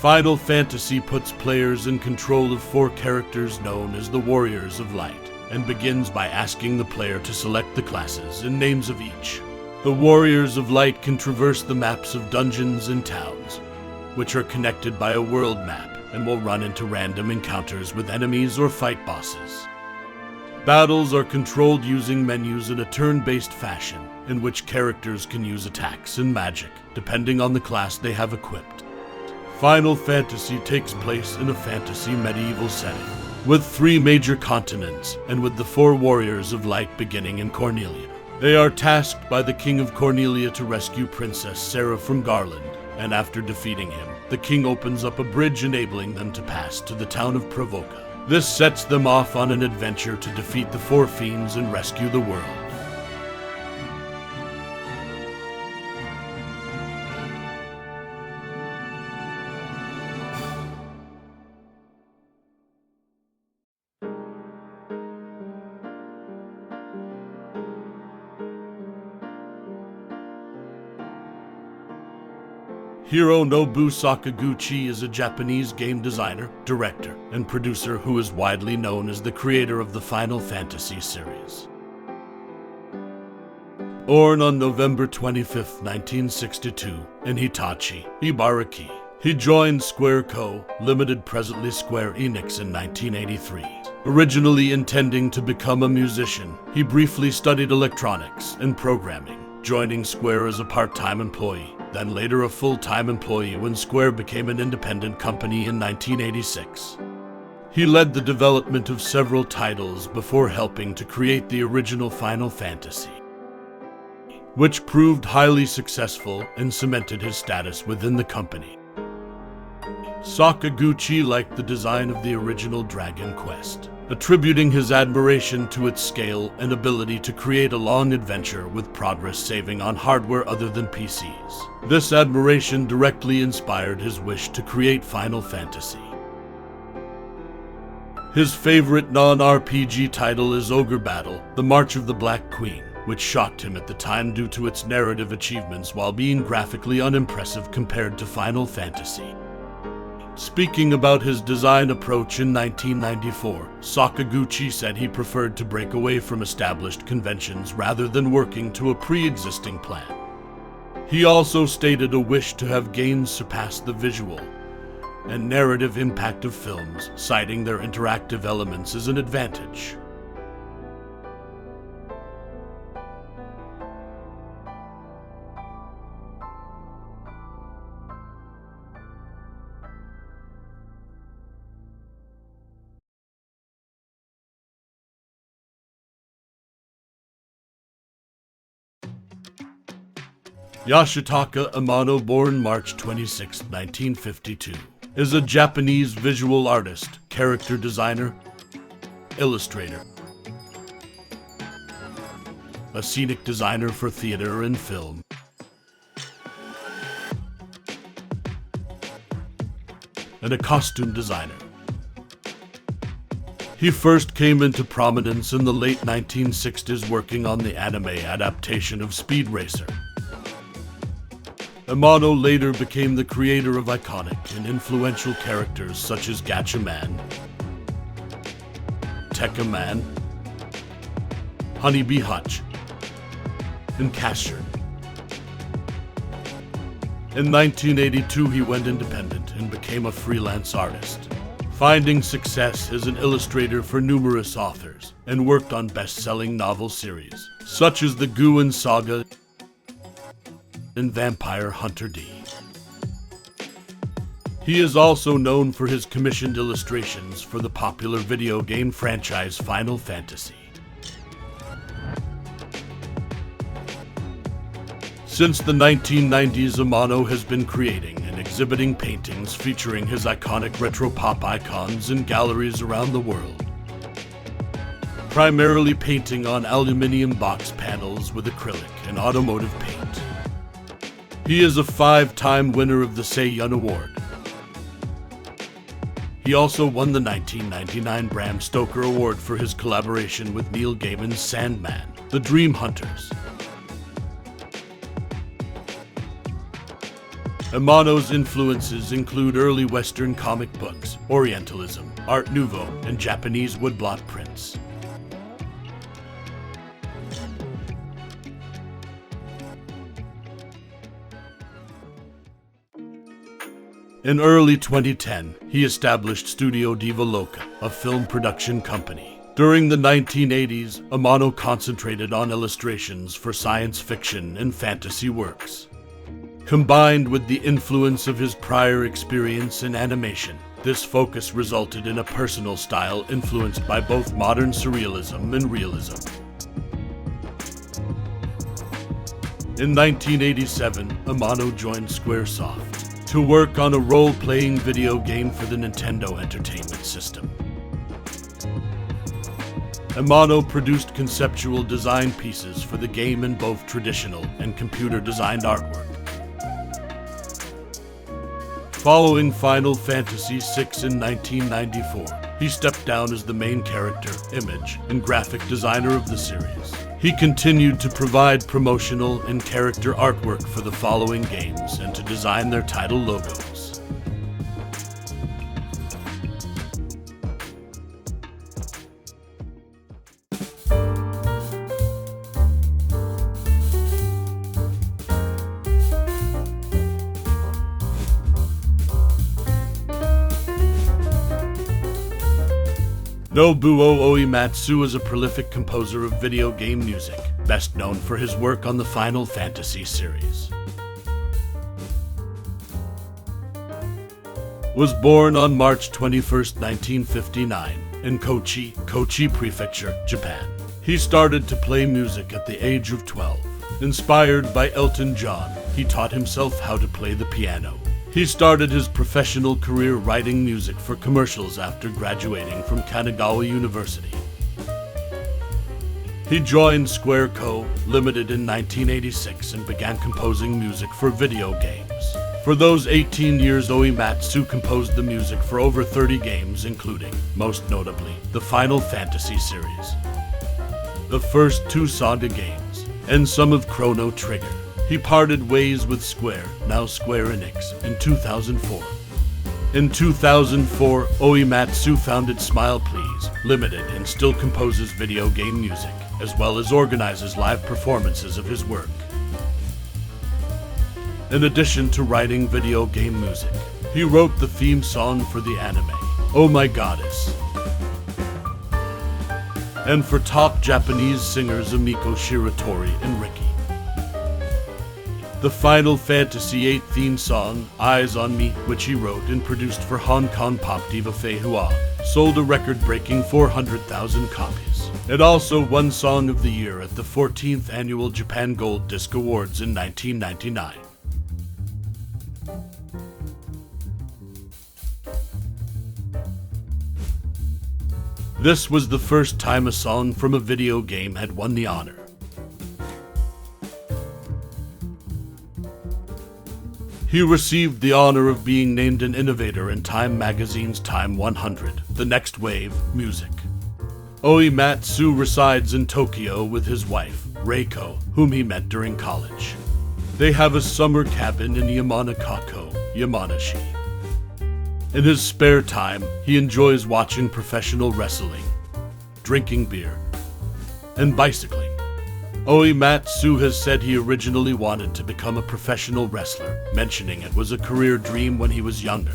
Final Fantasy puts players in control of 4 characters known as the Warriors of Light, and begins by asking the player to select the classes and names of each. The Warriors of Light can traverse the maps of dungeons and towns, which are connected by a world map, and will run into random encounters with enemies or fight bosses. Battles are controlled using menus in a turn-based fashion, in which characters can use attacks and magic, depending on the class they have equipped. Final Fantasy takes place in a fantasy medieval setting, with 3 major continents, and with the 4 Warriors of Light beginning in Cornelia. They are tasked by the King of Cornelia to rescue Princess Sarah from Garland, and after defeating him, the king opens up a bridge enabling them to pass to the town of Provoca. This sets them off on an adventure to defeat the 4 fiends and rescue the world. Hiro Nobuo Sakaguchi is a Japanese game designer, director, and producer who is widely known as the creator of the Final Fantasy series. Born on November 25, 1962, in Hitachi, Ibaraki, he joined Square Co., Limited, presently Square Enix, in 1983. Originally intending to become a musician, he briefly studied electronics and programming, joining Square as a part-time employee, then later a full-time employee when Square became an independent company in 1986. He led the development of several titles before helping to create the original Final Fantasy, which proved highly successful and cemented his status within the company. Sakaguchi liked the design of the original Dragon Quest, attributing his admiration to its scale and ability to create a long adventure with progress saving on hardware other than PCs. This admiration directly inspired his wish to create Final Fantasy. His favorite non-RPG title is Ogre Battle: The March of the Black Queen, which shocked him at the time due to its narrative achievements while being graphically unimpressive compared to Final Fantasy. Speaking about his design approach in 1994, Sakaguchi said he preferred to break away from established conventions rather than working to a pre-existing plan. He also stated a wish to have games surpass the visual and narrative impact of films, citing their interactive elements as an advantage. Yashitaka Amano, born March 26, 1952, is a Japanese visual artist, character designer, illustrator, a scenic designer for theater and film, and a costume designer. He first came into prominence in the late 1960s working on the anime adaptation of Speed Racer. Amano later became the creator of iconic and influential characters such as Gatchaman, Tekka-man, Honeybee Hutch, and Casher. In 1982, he went independent and became a freelance artist, finding success as an illustrator for numerous authors, and worked on best-selling novel series, such as the Guin Saga and Vampire Hunter D. He is also known for his commissioned illustrations for the popular video game franchise Final Fantasy. Since the 1990s, Amano has been creating and exhibiting paintings featuring his iconic retro pop icons in galleries around the world, primarily painting on aluminum box panels with acrylic and automotive paint. He is a 5-time winner of the Seiyun Award. He also won the 1999 Bram Stoker Award for his collaboration with Neil Gaiman's Sandman, The Dream Hunters. Amano's influences include early Western comic books, Orientalism, Art Nouveau, and Japanese Woodblot Prince. In early 2010, he established Studio Diva Loca, a film production company. During the 1980s, Amano concentrated on illustrations for science fiction and fantasy works. Combined with the influence of his prior experience in animation, this focus resulted in a personal style influenced by both modern surrealism and realism. In 1987, Amano joined Squaresoft to work on a role-playing video game for the Nintendo Entertainment System. Amano produced conceptual design pieces for the game in both traditional and computer-designed artwork. Following Final Fantasy VI in 1994, he stepped down as the main character, image, and graphic designer of the series. He continued to provide promotional and character artwork for the following games and to design their title logos. Nobuo Oematsu is a prolific composer of video game music, best known for his work on the Final Fantasy series. Was born on March 21, 1959, in Kochi, Kochi Prefecture, Japan. He started to play music at the age of 12. Inspired by Elton John, he taught himself how to play the piano. He started his professional career writing music for commercials after graduating from Kanagawa University. He joined Square Co., Limited in 1986 and began composing music for video games. For those 18 years, Oematsu composed the music for over 30 games, including, most notably, the Final Fantasy series, the first 2 Saga games, and some of Chrono Trigger. He parted ways with Square, now Square Enix, in 2004. In 2004, Oematsu founded Smile Please, Limited, and still composes video game music, as well as organizes live performances of his work. In addition to writing video game music, he wrote the theme song for the anime, Oh My Goddess, and for top Japanese singers Emiko Shiratori and Riki. The Final Fantasy VIII theme song, Eyes on Me, which he wrote and produced for Hong Kong pop diva Fei Hua, sold a record-breaking 400,000 copies. It also won Song of the Year at the 14th Annual Japan Gold Disc Awards in 1999. This was the first time a song from a video game had won the honor. He received the honor of being named an innovator in Time magazine's Time 100, The Next Wave, Music. Oematsu resides in Tokyo with his wife, Reiko, whom he met during college. They have a summer cabin in Yamanakako, Yamanashi. In his spare time, he enjoys watching professional wrestling, drinking beer, and bicycling. Oematsu has said he originally wanted to become a professional wrestler, mentioning it was a career dream when he was younger.